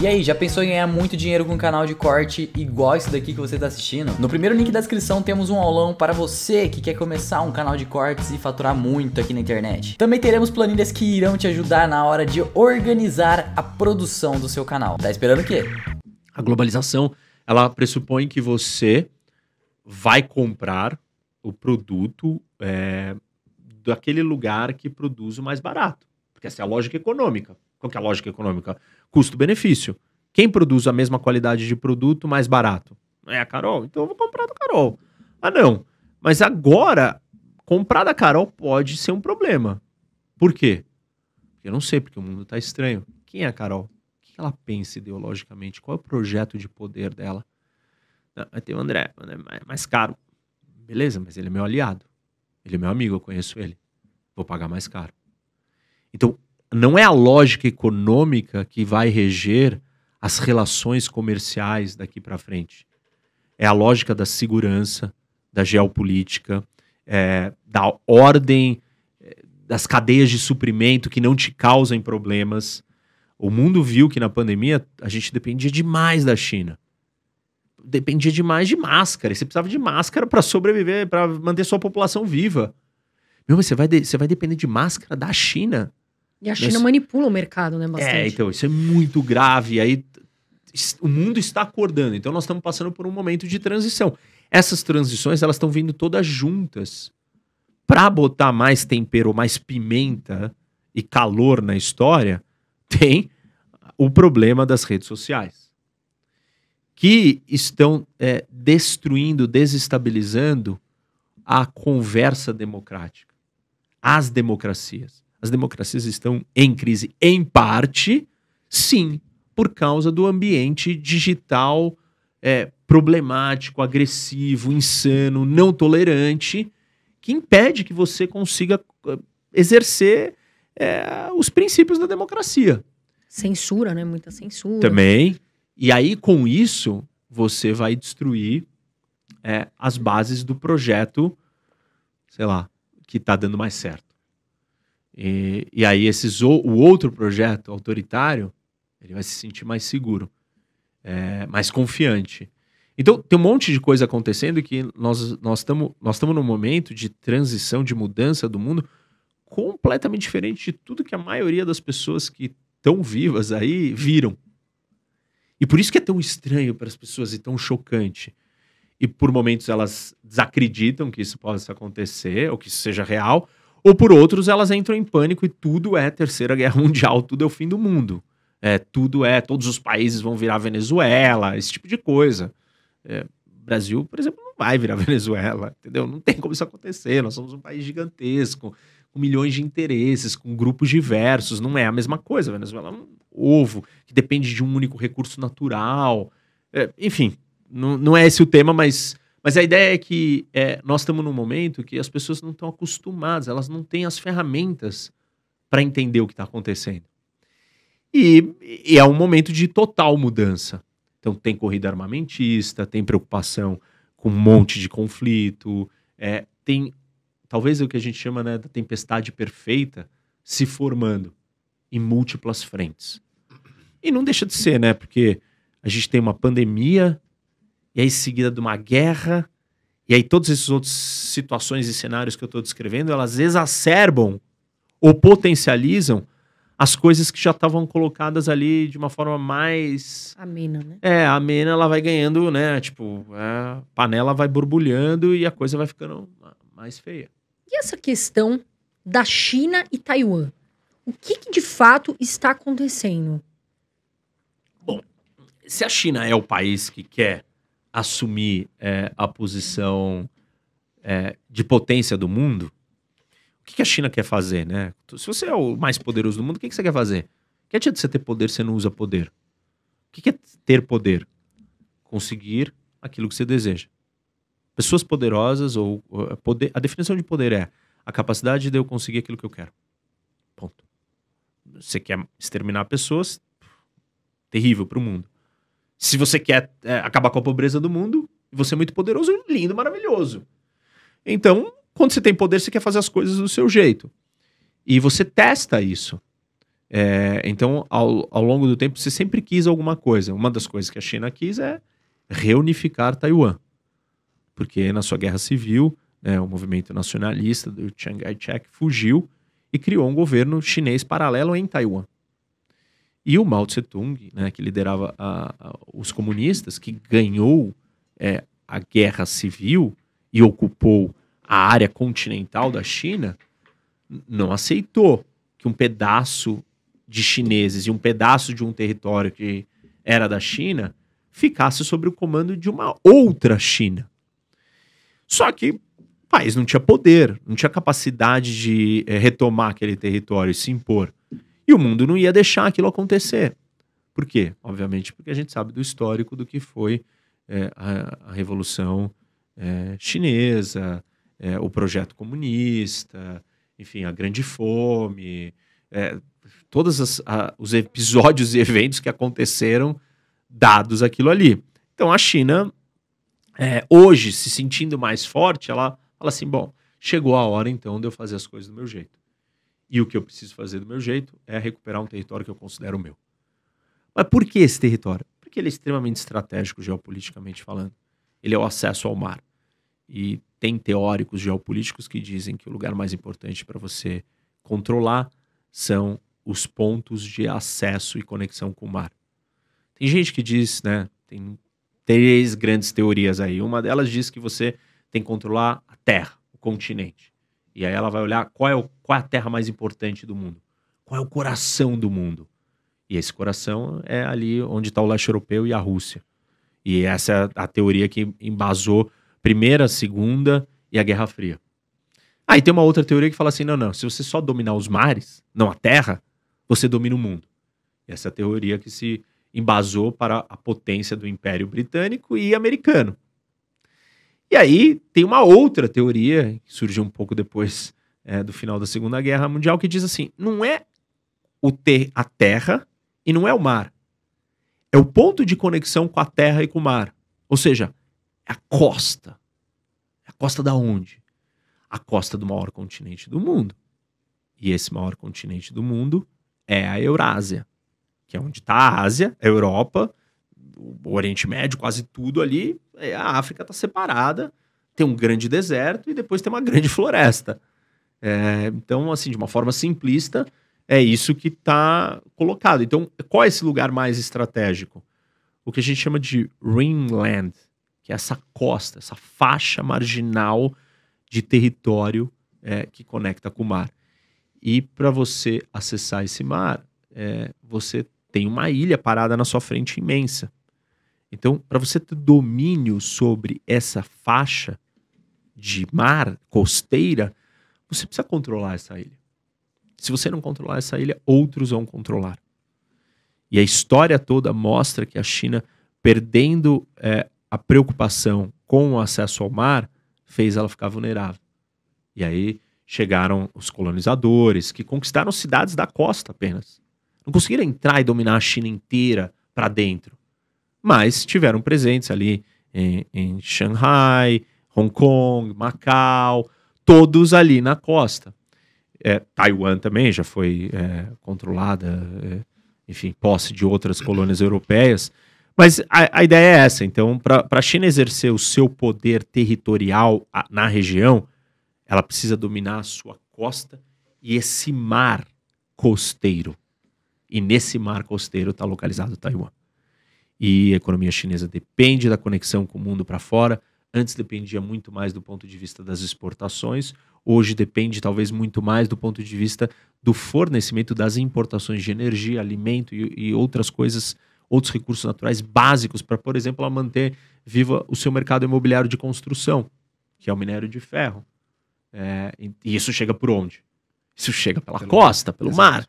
E aí, já pensou em ganhar muito dinheiro com um canal de corte igual esse daqui que você está assistindo? No primeiro link da descrição temos um aulão para você que quer começar um canal de cortes e faturar muito aqui na internet. Também teremos planilhas que irão te ajudar na hora de organizar a produção do seu canal. Tá esperando o quê? A globalização, ela pressupõe que você vai comprar o produto daquele lugar que produz o mais barato. Porque essa é a lógica econômica. Qual que é a lógica econômica? Custo-benefício. Quem produz a mesma qualidade de produto mais barato? É a Carol? Então eu vou comprar da Carol. Ah, não. Mas agora, comprar da Carol pode ser um problema. Por quê? Eu não sei, porque o mundo tá estranho. Quem é a Carol? O que ela pensa ideologicamente? Qual é o projeto de poder dela? Não, vai ter o André é mais caro. Beleza, mas ele é meu aliado. Ele é meu amigo, eu conheço ele. Vou pagar mais caro. Então, não é a lógica econômica que vai reger as relações comerciais daqui para frente. É a lógica da segurança, da geopolítica, da ordem, das cadeias de suprimento que não te causam problemas. O mundo viu que na pandemia a gente dependia demais da China. Dependia demais de máscara. E você precisava de máscara para sobreviver, para manter sua população viva. Meu, mas você vai depender de máscara da China? E a China manipula o mercado, né, bastante. Então, isso é muito grave. Aí o mundo está acordando. Então, nós estamos passando por um momento de transição. Essas transições, elas estão vindo todas juntas. Para botar mais tempero, mais pimenta e calor na história, tem o problema das redes sociais. Que estão destruindo, desestabilizando a conversa democrática. As democracias. As democracias estão em crise, em parte, sim, por causa do ambiente digital problemático, agressivo, insano, não tolerante, que impede que você consiga exercer os princípios da democracia. Censura, né? Muita censura. Também. E aí, com isso, você vai destruir as bases do projeto, sei lá, que está dando mais certo. E aí o outro projeto autoritário, ele vai se sentir mais seguro, mais confiante. Então tem um monte de coisa acontecendo que nós estamos num momento de transição, de mudança do mundo completamente diferente de tudo que a maioria das pessoas que estão vivas aí viram. E por isso que é tão estranho para as pessoas e tão chocante. E por momentos elas desacreditam que isso possa acontecer, ou que isso seja real, ou por outros elas entram em pânico e tudo é Terceira Guerra Mundial, tudo é o fim do mundo. Todos os países vão virar Venezuela, esse tipo de coisa. O Brasil, por exemplo, não vai virar Venezuela, entendeu? Não tem como isso acontecer, nós somos um país gigantesco, com milhões de interesses, com grupos diversos, não é a mesma coisa. A Venezuela é um ovo, que depende de um único recurso natural. Enfim, não é esse o tema, mas a ideia é que nós estamos num momento que as pessoas não estão acostumadas, elas não têm as ferramentas para entender o que está acontecendo. E é um momento de total mudança. Então tem corrida armamentista, tem preocupação com um monte de conflito, tem talvez o que a gente chama, né, da tempestade perfeita se formando em múltiplas frentes. E não deixa de ser, né, porque a gente tem uma pandemia, e aí seguida de uma guerra, e aí todas essas outras situações e cenários que eu estou descrevendo, elas exacerbam ou potencializam as coisas que já estavam colocadas ali de uma forma mais... amena, né? A amena, ela vai ganhando, né, tipo, a panela vai borbulhando e a coisa vai ficando mais feia. E essa questão da China e Taiwan? O que de fato está acontecendo? Bom, se a China é o país que quer assumir a posição de potência do mundo, o que a China quer fazer, né? Se você é o mais poderoso do mundo, o que você quer fazer? Que adianta você ter poder se você não usa poder? O que é ter poder? Conseguir aquilo que você deseja. Pessoas poderosas ou poder, a definição de poder é a capacidade de eu conseguir aquilo que eu quero. Ponto. Você quer exterminar pessoas, terrível para o mundo. Se você quer acabar com a pobreza do mundo, você é muito poderoso, lindo, maravilhoso. Então, quando você tem poder, você quer fazer as coisas do seu jeito. E você testa isso. Então, ao longo do tempo, você sempre quis alguma coisa. Uma das coisas que a China quis é reunificar Taiwan. Porque na sua guerra civil, o movimento nacionalista do Chiang Kai-shek fugiu e criou um governo chinês paralelo em Taiwan. E o Mao Tse-tung, né, que liderava os comunistas, que ganhou a guerra civil e ocupou a área continental da China, não aceitou que um pedaço de chineses e um pedaço de um território que era da China ficasse sob o comando de uma outra China. Só que o país não tinha poder, não tinha capacidade de retomar aquele território e se impor. E o mundo não ia deixar aquilo acontecer. Por quê? Obviamente porque a gente sabe do histórico do que foi a Revolução Chinesa, o projeto comunista, enfim, a Grande Fome, todos os episódios e eventos que aconteceram dados aquilo ali. Então a China, hoje, se sentindo mais forte, ela fala assim, bom, chegou a hora então de eu fazer as coisas do meu jeito. E o que eu preciso fazer do meu jeito é recuperar um território que eu considero meu. Mas por que esse território? Porque ele é extremamente estratégico geopoliticamente falando. Ele é o acesso ao mar. E tem teóricos geopolíticos que dizem que o lugar mais importante para você controlar são os pontos de acesso e conexão com o mar. Tem gente que diz, né, tem 3 grandes teorias aí. Uma delas diz que você tem que controlar a terra, o continente. E aí ela vai olhar qual é a terra mais importante do mundo. Qual é o coração do mundo. E esse coração é ali onde está o leste europeu e a Rússia. E essa é a teoria que embasou a Primeira, a Segunda e a Guerra Fria. Aí tem uma outra teoria que fala assim, não, se você só dominar os mares, não a terra, você domina o mundo. E essa é a teoria que se embasou para a potência do Império Britânico e americano. E aí tem uma outra teoria, que surgiu um pouco depois do final da Segunda Guerra Mundial, que diz assim, não é a terra e não é o mar. É o ponto de conexão com a terra e com o mar. Ou seja, é a costa. É a costa da onde? A costa do maior continente do mundo. E esse maior continente do mundo é a Eurásia, que é onde está a Ásia, a Europa, o Oriente Médio, quase tudo ali. A África está separada, tem um grande deserto e depois tem uma grande floresta. Então, assim, de uma forma simplista, é isso que está colocado. Então, qual é esse lugar mais estratégico? O que a gente chama de Ringland, que é essa costa, essa faixa marginal de território que conecta com o mar. E para você acessar esse mar, você tem uma ilha parada na sua frente imensa. Então, para você ter domínio sobre essa faixa de mar costeira, você precisa controlar essa ilha. Se você não controlar essa ilha, outros vão controlar. E a história toda mostra que a China, perdendo a preocupação com o acesso ao mar, fez ela ficar vulnerável. E aí chegaram os colonizadores, que conquistaram cidades da costa apenas. Não conseguiram entrar e dominar a China inteira para dentro. Mas tiveram presentes ali em Shanghai, Hong Kong, Macau, todos ali na costa. Taiwan também já foi controlada, enfim, posse de outras colônias europeias. Mas a ideia é essa. Então, para a China exercer o seu poder territorial na região, ela precisa dominar a sua costa e esse mar costeiro. E nesse mar costeiro está localizado Taiwan. E a economia chinesa depende da conexão com o mundo para fora. Antes dependia muito mais do ponto de vista das exportações. Hoje depende talvez muito mais do ponto de vista do fornecimento das importações de energia, alimento e outras coisas, outros recursos naturais básicos para, por exemplo, ela manter viva o seu mercado imobiliário de construção, que é o minério de ferro. E isso chega por onde? Isso chega pela costa, pelo mar.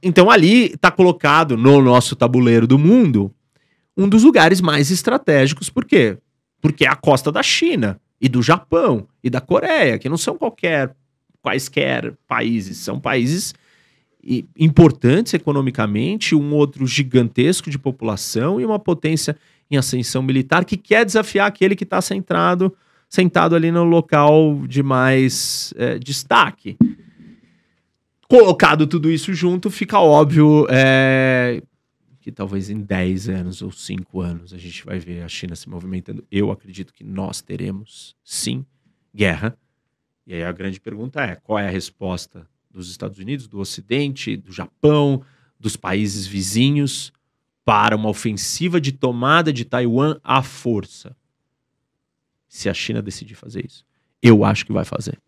Então ali está colocado no nosso tabuleiro do mundo um dos lugares mais estratégicos. Por quê? Porque é a costa da China e do Japão e da Coreia, que não são quaisquer países, são países importantes economicamente, um outro gigantesco de população e uma potência em ascensão militar que quer desafiar aquele que está sentado ali no local de mais destaque. Colocado tudo isso junto, fica óbvio que talvez em 10 anos ou 5 anos a gente vai ver a China se movimentando. Eu acredito que nós teremos, sim, guerra. E aí a grande pergunta é, qual é a resposta dos Estados Unidos, do Ocidente, do Japão, dos países vizinhos para uma ofensiva de tomada de Taiwan à força? Se a China decidir fazer isso. Eu acho que vai fazer.